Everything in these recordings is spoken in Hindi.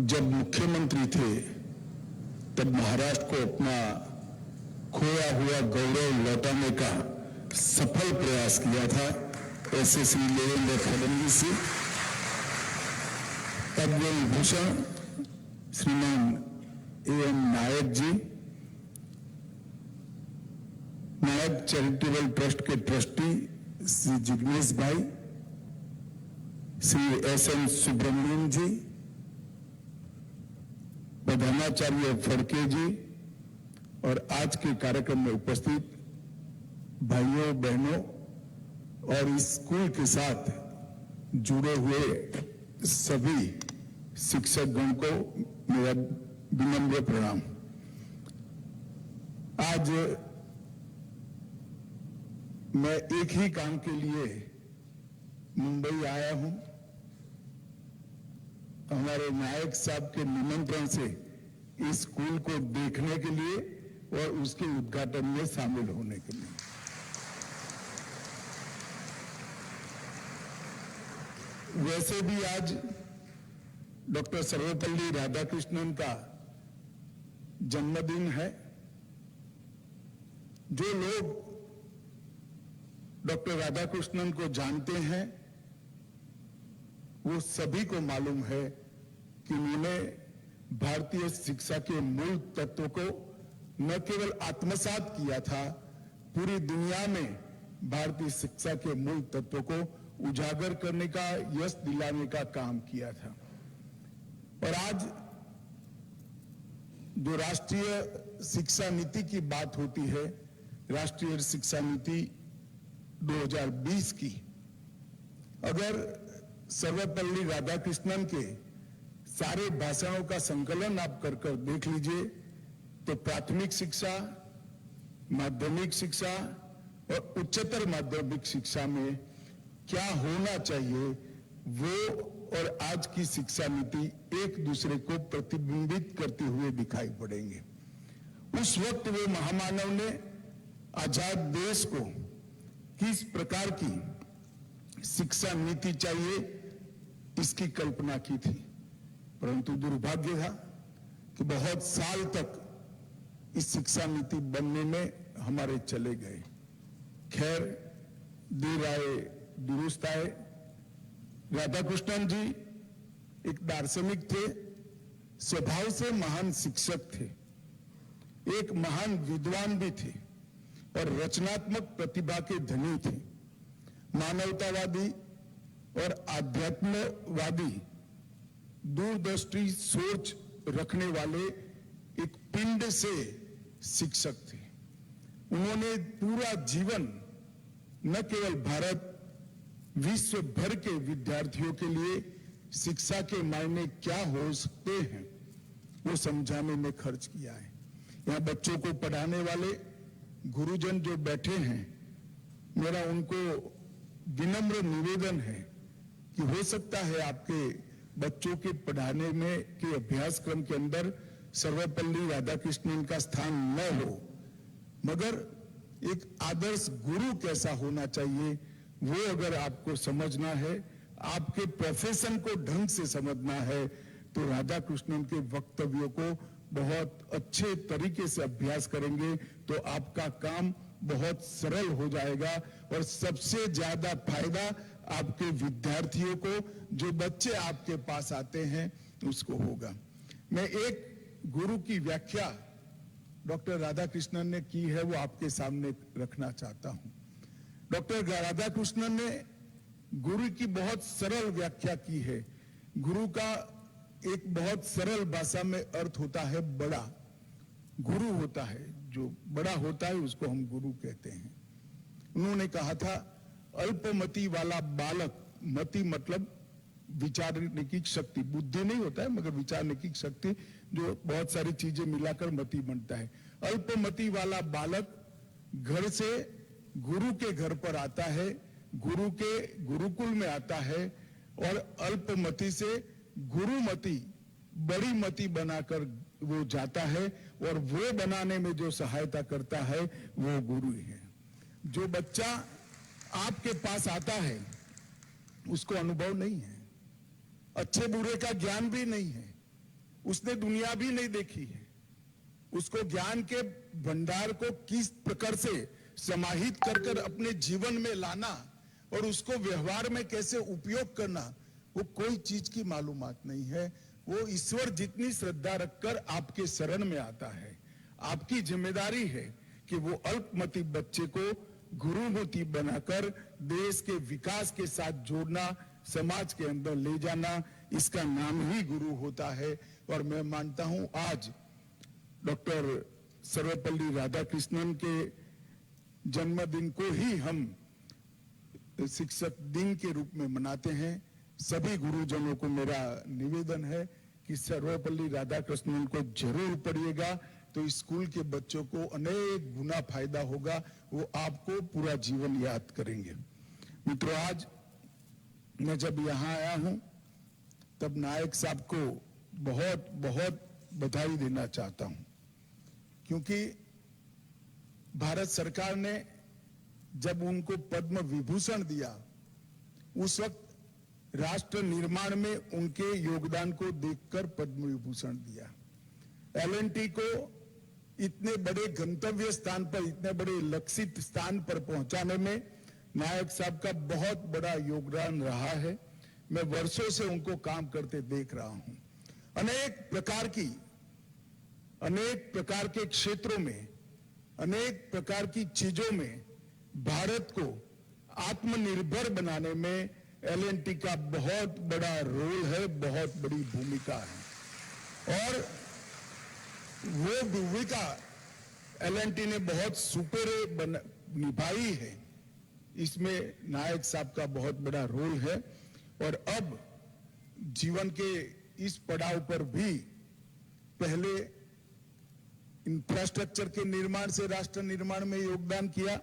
जब मुख्यमंत्री थे तब महाराष्ट्र को अपना खोया हुआ गौरव लौटाने का सफल प्रयास किया था। ऐसे श्री देवेंद्र फडणवीस जी, पद्म विभूषण श्रीमान A.M. नायक जी, नायक चैरिटेबल ट्रस्ट के ट्रस्टी श्री जिग्नेश भाई, श्री S.N. सुब्रमण्यम जी, प्रधानाचार्य फड़के जी और आज के कार्यक्रम में उपस्थित भाइयों बहनों और इस स्कूल के साथ जुड़े हुए सभी शिक्षक गण को मेरा विनम्र प्रणाम। आज मैं एक ही काम के लिए मुंबई आया हूं। हमारे नायक साहब के निमंत्रण से इस स्कूल को देखने के लिए और उसके उद्घाटन में शामिल होने के लिए। वैसे भी आज डॉक्टर सर्वपल्ली राधाकृष्णन का जन्मदिन है। जो लोग डॉक्टर राधाकृष्णन को जानते हैं वो सभी को मालूम है कि उन्होंने भारतीय शिक्षा के मूल तत्वों को न केवल आत्मसात किया था, पूरी दुनिया में भारतीय शिक्षा के मूल तत्वों को उजागर करने का, यश दिलाने का काम किया था। और आज जो राष्ट्रीय शिक्षा नीति की बात होती है, राष्ट्रीय शिक्षा नीति 2020 की, अगर सर्वपल्ली राधाकृष्णन के सारे भाषणों का संकलन आप कर देख लीजिए तो प्राथमिक शिक्षा, माध्यमिक शिक्षा और उच्चतर माध्यमिक शिक्षा में क्या होना चाहिए वो और आज की शिक्षा नीति एक दूसरे को प्रतिबिंबित करते हुए दिखाई पड़ेंगे। उस वक्त वो महामानव ने आजाद देश को किस प्रकार की शिक्षा नीति चाहिए इसकी कल्पना की थी, परंतु दुर्भाग्य था कि बहुत साल तक इस शिक्षा नीति बनने में हमारे चले गए। खैर, देर आए दुरुस्त आए। राधाकृष्णन जी एक दार्शनिक थे, स्वभाव से महान शिक्षक थे, एक महान विद्वान भी थे और रचनात्मक प्रतिभा के धनी थे। मानवतावादी और आध्यात्मवादी दूरदृष्टि सोच रखने वाले एक पिंड से शिक्षक थे। उन्होंने पूरा जीवन न केवल भारत, विश्व भर के विद्यार्थियों के लिए शिक्षा के मायने क्या हो सकते हैं वो समझाने में खर्च किया है। यहाँ बच्चों को पढ़ाने वाले गुरुजन जो बैठे हैं, मेरा उनको विनम्र निवेदन है कि हो सकता है आपके बच्चों के पढ़ाने में के अभ्यासक्रम के अंदर सर्वपल्ली राधाकृष्णन का स्थान न हो, मगर एक आदर्श गुरु कैसा होना चाहिए वो अगर आपको समझना है, आपके प्रोफेशन को ढंग से समझना है, तो राधाकृष्णन के वक्तव्यों को बहुत अच्छे तरीके से अभ्यास करेंगे तो आपका काम बहुत सरल हो जाएगा और सबसे ज्यादा फायदा आपके विद्यार्थियों को, जो बच्चे आपके पास आते हैं, उसको होगा। मैं एक गुरु की व्याख्या डॉक्टर राधाकृष्णन ने की है वो आपके सामने रखना चाहता हूं। डॉक्टर राधाकृष्णन ने गुरु की बहुत सरल व्याख्या की है। गुरु का एक बहुत सरल भाषा में अर्थ होता है बड़ा। गुरु होता है, जो बड़ा होता है उसको हम गुरु कहते हैं। उन्होंने कहा था अल्पमति वाला बालक, मति मतलब विचारने की शक्ति, बुद्धि नहीं होता है मगर विचारने की शक्ति, जो बहुत सारी चीजें मिलाकर मति बनता है। अल्पमति वाला बालक घर से गुरु के घर पर आता है, गुरु के गुरुकुल में आता है और अल्पमति से गुरुमति, बड़ी मति बनाकर वो जाता है और वो बनाने में जो सहायता करता है वो गुरु ही है। जो बच्चा आपके पास आता है उसको अनुभव नहीं है, अच्छे बुरे का ज्ञान भी नहीं है, उसने दुनिया भी नहीं देखी है। उसको ज्ञान के भंडार को किस प्रकार से समाहित कर कर अपने जीवन में लाना और उसको व्यवहार में कैसे उपयोग करना, वो कोई चीज की मालूमात नहीं है। वो ईश्वर जितनी श्रद्धा रखकर आपके शरण में आता है, आपकी जिम्मेदारी है कि वो अल्पमति बच्चे को गुरुमति बनाकर देश के विकास के साथ जोड़ना, समाज के अंदर ले जाना, इसका नाम ही गुरु होता है। और मैं मानता हूं आज डॉक्टर सर्वपल्ली राधाकृष्णन के जन्मदिन को ही हम शिक्षक दिन के रूप में मनाते हैं। सभी गुरुजनों को मेरा निवेदन है कि सर्वपल्ली राधाकृष्णन को जरूर पढ़िएगा, तो स्कूल के बच्चों को अनेक गुना फायदा होगा, वो आपको पूरा जीवन याद करेंगे। मित्रों, आज मैं जब यहाँ आया हूं तब नायक साहब को बहुत बहुत बधाई देना चाहता हूं, क्योंकि भारत सरकार ने जब उनको पद्म विभूषण दिया, उस वक्त राष्ट्र निर्माण में उनके योगदान को देखकर पद्म विभूषण दिया। एलएनटी को इतने बड़े गंतव्य स्थान पर, इतने बड़े लक्षित स्थान पर पहुंचाने में नायक साहब का बहुत बड़ा योगदान रहा है। मैं वर्षों से उनको काम करते देख रहा हूं। अनेक प्रकार के क्षेत्रों में, अनेक प्रकार की चीजों में भारत को आत्मनिर्भर बनाने में एलएनटी का बहुत बड़ा रोल है, बहुत बड़ी भूमिका है। और वो भूमिका एलएनटी ने बहुत सुपेरे निभाई है, इसमें नायक साहब का बहुत बड़ा रोल है। और अब जीवन के इस पड़ाव पर भी पहले इंफ्रास्ट्रक्चर के निर्माण से राष्ट्र निर्माण में योगदान किया,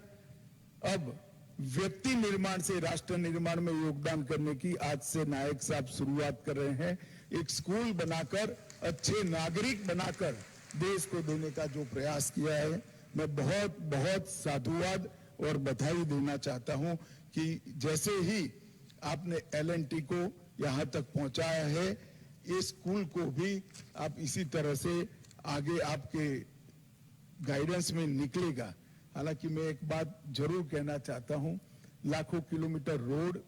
अब व्यक्ति निर्माण से राष्ट्र निर्माण में योगदान करने की आज से नायक साहब शुरुआत कर रहे हैं। एक स्कूल बनाकर, अच्छे नागरिक बनाकर देश को देने का जो प्रयास किया है, मैं बहुत बहुत साधुवाद और बधाई देना चाहता हूं कि जैसे ही आपने एलएनटी को यहां तक पहुंचाया है, ये स्कूल को भी आप इसी तरह से आगे आपके गाइडेंस में निकलेगा। हालांकि मैं एक बात जरूर कहना चाहता हूं, लाखों किलोमीटर रोड,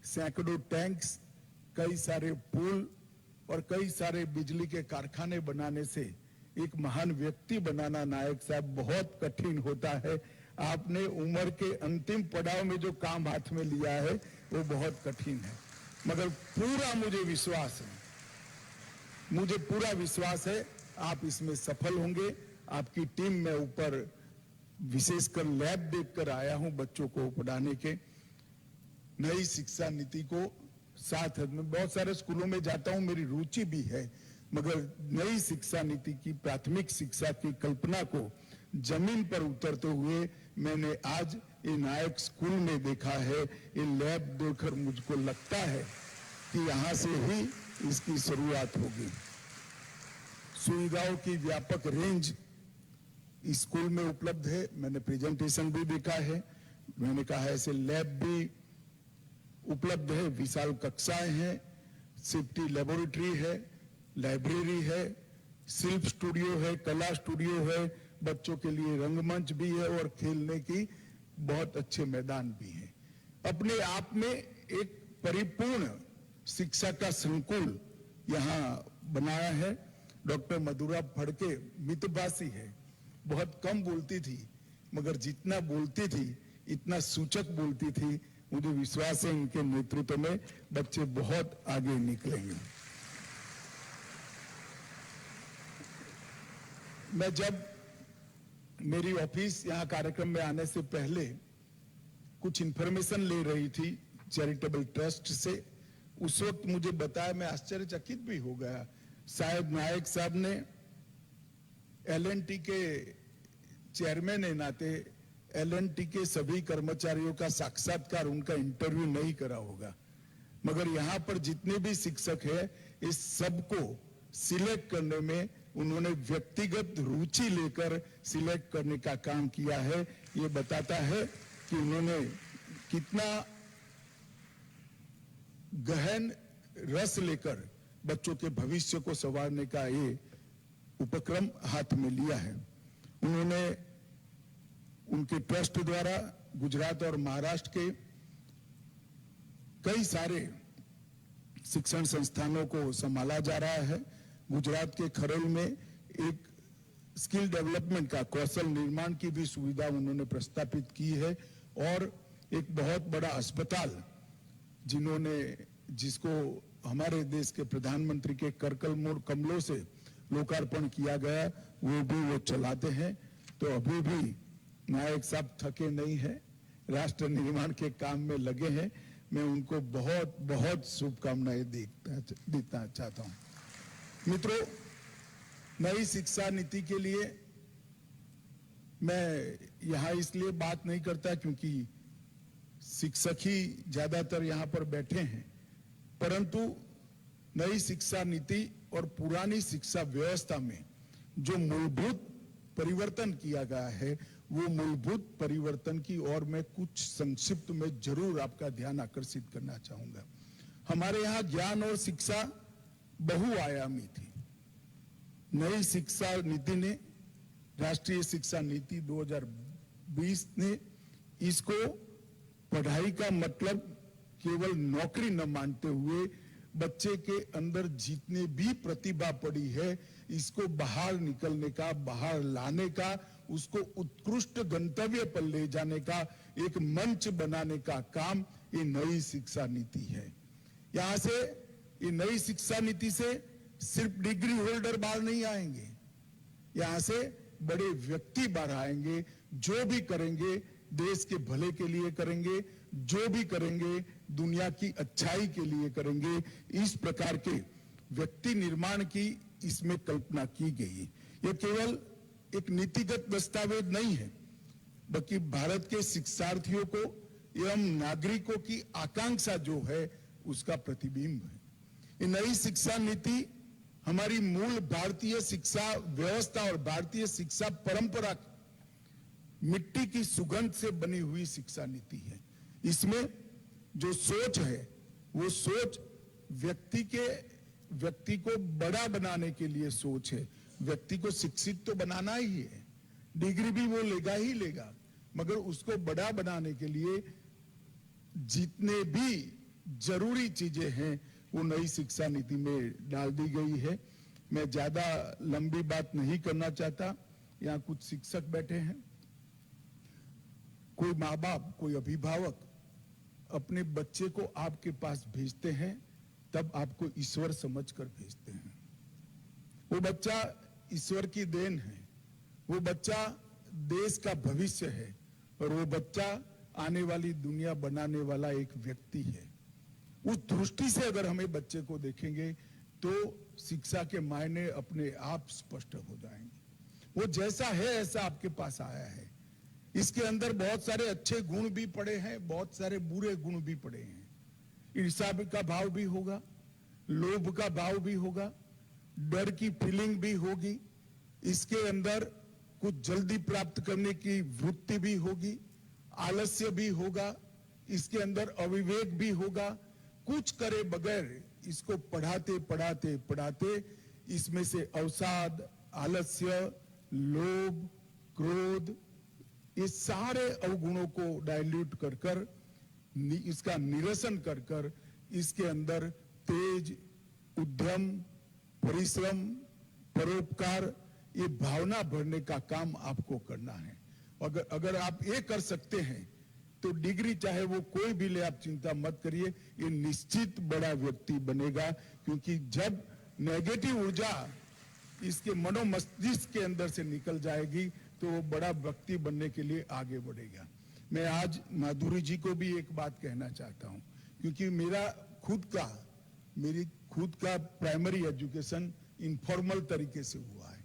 सैकड़ों टैंक्स, कई सारे पुल और कई सारे बिजली के कारखाने बनाने से एक महान व्यक्ति बनाना नायक साहब बहुत कठिन होता है। आपने उम्र के अंतिम पड़ाव में जो काम हाथ में लिया है वो बहुत कठिन है, मगर पूरा मुझे पूरा विश्वास है आप इसमें सफल होंगे। आपकी टीम में ऊपर विशेषकर लैब देखकर आया हूं बच्चों को पढ़ाने के। नई शिक्षा नीति को साथ में बहुत सारे स्कूलों में जाता हूं, मेरी रुचि भी है, मगर नई शिक्षा नीति की प्राथमिक शिक्षा की कल्पना को जमीन पर उतरते हुए मैंने आज ये नायक स्कूल में देखा है। ये लैब देखकर मुझको लगता है कि यहां से ही इसकी शुरुआत होगी। सुविधाओं की व्यापक रेंज स्कूल में उपलब्ध है, मैंने प्रेजेंटेशन भी देखा है। मैंने कहा ऐसे लैब भी उपलब्ध है, विशाल कक्षाएं हैं, सेफ्टी लेबोरेटरी है, लाइब्रेरी है, शिल्प स्टूडियो है, कला स्टूडियो है, बच्चों के लिए रंगमंच भी है और खेलने की बहुत अच्छे मैदान भी हैं। अपने आप में एक परिपूर्ण शिक्षा का संकुल यहाँ बनाया है। डॉक्टर मधुरा फड़के मितभाषी है, बहुत कम बोलती थी, मगर जितना बोलती थी इतना सूचक बोलती थी। मुझे विश्वास है इनके नेतृत्व में बच्चे बहुत आगे निकलेंगे। मैं जब मेरी ऑफिस यहाँ कार्यक्रम में आने से पहले कुछ इंफॉर्मेशन ले रही थी चैरिटेबल ट्रस्ट से, उस वक्त मुझे बताया, मैं आश्चर्यचकित भी हो गया। शायद नायक साहब ने एलएनटी के चेयरमैन के नाते एलएनटी के सभी कर्मचारियों का साक्षात्कार, उनका इंटरव्यू नहीं करा होगा, मगर यहाँ पर जितने भी शिक्षक हैं इस सबको सिलेक्ट करने में उन्होंने व्यक्तिगत रुचि लेकर सिलेक्ट करने का काम किया है। ये बताता है कि उन्होंने कितना गहन रस लेकर बच्चों के भविष्य को संवारने का ये उपक्रम हाथ में लिया है। उन्होंने उनके ट्रस्ट द्वारा गुजरात और महाराष्ट्र के कई सारे शिक्षण संस्थानों को संभाला जा रहा है। गुजरात के खरेल में एक स्किल डेवलपमेंट का, कौशल निर्माण की भी सुविधा उन्होंने प्रस्तापित की है और एक बहुत बड़ा अस्पताल जिसको हमारे देश के प्रधानमंत्री के कमलों से लोकार्पण किया गया, वो चलाते हैं। तो अभी भी नायक साहब थके नहीं है, राष्ट्र निर्माण के काम में लगे हैं। मैं उनको बहुत बहुत शुभकामनाएं देना चाहता हूं। मित्रों, नई शिक्षा नीति के लिए मैं यहां इसलिए बात नहीं करता क्योंकि शिक्षक ही ज्यादातर यहां पर बैठे हैं, परंतु नई शिक्षा नीति और पुरानी शिक्षा व्यवस्था में जो मूलभूत परिवर्तन किया गया है, वो मूलभूत परिवर्तन की ओर मैं कुछ संक्षिप्त में जरूर आपका ध्यान आकर्षित करना चाहूंगा। हमारे यहाँ ज्ञान और शिक्षा बहुआयामी थी। नई शिक्षा नीति ने, राष्ट्रीय शिक्षा नीति 2020 ने इसको पढ़ाई का मतलब केवल नौकरी न मानते हुए बच्चे के अंदर जितने भी प्रतिभा पड़ी है, इसको बाहर निकलने का, बाहर लाने का, उसको उत्कृष्ट गंतव्य पर ले जाने का एक मंच बनाने का काम ये नई शिक्षा नीति है। यहां से, ये नई शिक्षा नीति से सिर्फ डिग्री होल्डर बाहर नहीं आएंगे, यहां से बड़े व्यक्ति बाहर आएंगे। जो भी करेंगे देश के भले के लिए करेंगे, जो भी करेंगे दुनिया की अच्छाई के लिए करेंगे। इस प्रकार के व्यक्ति निर्माण की इसमें कल्पना की गई। यह केवल एक नीतिगत दस्तावेज नहीं है, बल्कि भारत के शिक्षार्थियों को एवं नागरिकों की आकांक्षा जो है उसका प्रतिबिंब है। ये नई शिक्षा नीति हमारी मूल भारतीय शिक्षा व्यवस्था और भारतीय शिक्षा परंपरा मिट्टी की सुगंध से बनी हुई शिक्षा नीति है। इसमें जो सोच है, वो सोच व्यक्ति को बड़ा बनाने के लिए सोच है। व्यक्ति को शिक्षित तो बनाना ही है, डिग्री भी वो लेगा ही लेगा, मगर उसको बड़ा बनाने के लिए जितने भी जरूरी चीजें हैं वो नई शिक्षा नीति में डाल दी गई है। मैं ज्यादा लंबी बात नहीं करना चाहता। यहाँ कुछ शिक्षक बैठे हैं, कोई माँ बाप, कोई अभिभावक अपने बच्चे को आपके पास भेजते हैं, तब आपको ईश्वर समझकर भेजते हैं। वो बच्चा ईश्वर की देन है, वो बच्चा देश का भविष्य है और वो बच्चा आने वाली दुनिया बनाने वाला एक व्यक्ति है। उस दृष्टि से अगर हमें बच्चे को देखेंगे तो शिक्षा के मायने अपने आप स्पष्ट हो जाएंगे। वो जैसा है ऐसा आपके पास आया है। इसके अंदर बहुत सारे अच्छे गुण भी पड़े हैं, बहुत सारे बुरे गुण भी पड़े हैं। ईर्ष्या का भाव भी होगा, लोभ का भाव भी होगा, डर की फीलिंग भी होगी, इसके अंदर कुछ जल्दी प्राप्त करने की वृत्ति भी होगी, आलस्य भी होगा, इसके अंदर अविवेक भी होगा। कुछ करे बगैर इसको पढ़ाते पढ़ाते पढ़ाते इसमें से अवसाद, आलस्य, लोभ, क्रोध, ये सारे अवगुणों को डाइल्यूट कर कर, इसका निरसन कर कर इसके अंदर तेज, उद्यम, परिश्रम, परोपकार, ये भावना भरने का काम आपको करना है। अगर आप ये कर सकते हैं तो डिग्री चाहे वो कोई भी ले, आप चिंता मत करिए, ये निश्चित बड़ा व्यक्ति बनेगा। क्योंकि जब नेगेटिव ऊर्जा इसके मनोमस्तिष्क के अंदर से निकल जाएगी तो वो बड़ा व्यक्ति बनने के लिए आगे बढ़ेगा। मैं आज माधुरी जी को भी एक बात कहना चाहता हूं, क्योंकि मेरी खुद का प्राइमरी एजुकेशन इनफॉर्मल तरीके से हुआ है।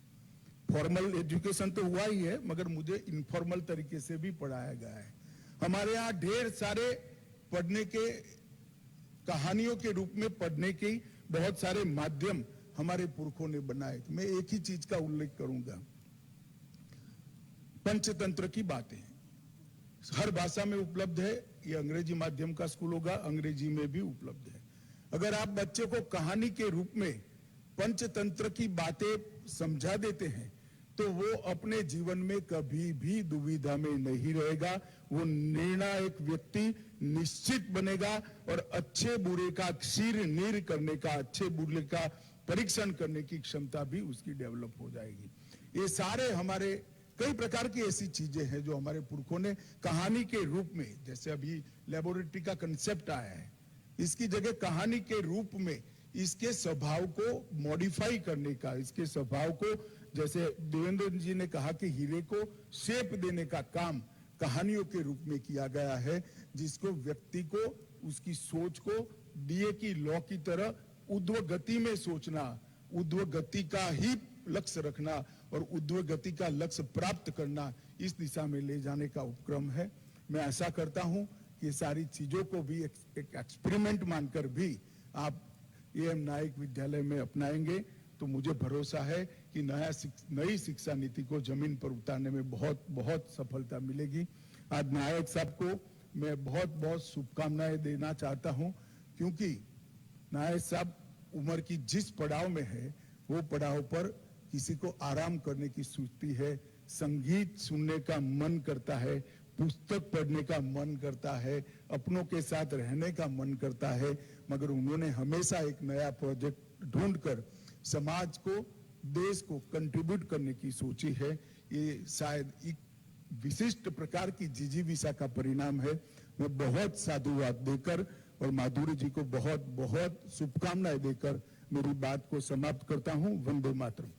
फॉर्मल एजुकेशन तो हुआ ही है, मगर मुझे इनफॉर्मल तरीके से भी पढ़ाया गया है। हमारे यहाँ ढेर सारे पढ़ने के, कहानियों के रूप में पढ़ने के बहुत सारे माध्यम हमारे पुरखों ने बनाए। तो मैं एक ही चीज का उल्लेख करूंगा, पंचतंत्र की बातें हर भाषा में उपलब्ध है। ये अंग्रेजी माध्यम का स्कूल होगा, अंग्रेजी में भी उपलब्ध है। अगर आप बच्चे को कहानी के रूप में पंचतंत्र की बातें समझा देते हैं तो वो अपने जीवन में कभी भी दुविधा में नहीं रहेगा, वो निर्णायक व्यक्ति निश्चित बनेगा और अच्छे बुरे का क्षीर नीर करने का, अच्छे बुरे का परीक्षण करने की क्षमता भी उसकी डेवलप हो जाएगी। ये सारे हमारे कई प्रकार की ऐसी चीजें हैं जो हमारे पुरखों ने कहानी के रूप में, जैसे अभी लेबोरेटरी का कंसेप्ट आया है, इसकी जगह कहानी के रूप में इसके स्वभाव को मॉडिफाई करने का, इसके स्वभाव को, जैसे देवेंद्र जी ने कहा कि हीरे को शेप देने का काम कहानियों के रूप में किया गया है, जिसको व्यक्ति को उसकी सोच को डीए की लॉ की तरह ऊर्ध्व गति में सोचना, ऊर्ध्व गति का ही लक्ष्य रखना और ऊर्ध्व गति का लक्ष्य प्राप्त करना, इस दिशा में ले जाने का उपक्रम है। मैं आशा करता हूं कि ये सारी चीजों को भी एक एक्सपेरिमेंट मानकर भी आप एएम नायक विद्यालय में अपनाएंगे तो मुझे भरोसा है कि नई शिक्षा नीति को जमीन पर उतारने में बहुत बहुत सफलता मिलेगी। आज नायक साहब को मैं बहुत बहुत शुभकामनाएं देना चाहता हूं, क्योंकि नायक साहब उम्र की जिस पड़ाव में है वो पड़ाव पर किसी को आराम करने की सूझती है, संगीत सुनने का मन करता है, पुस्तक पढ़ने का मन करता है, अपनों के साथ रहने का मन करता है, मगर उन्होंने हमेशा एक नया प्रोजेक्ट ढूंढकर समाज को, देश को कंट्रीब्यूट करने की सोची है। ये शायद एक विशिष्ट प्रकार की जिजीविषा का परिणाम है। मैं बहुत साधुवाद देकर और माधुरी जी को बहुत बहुत शुभकामनाएं देकर मेरी बात को समाप्त करता हूं। वंदे मातरम।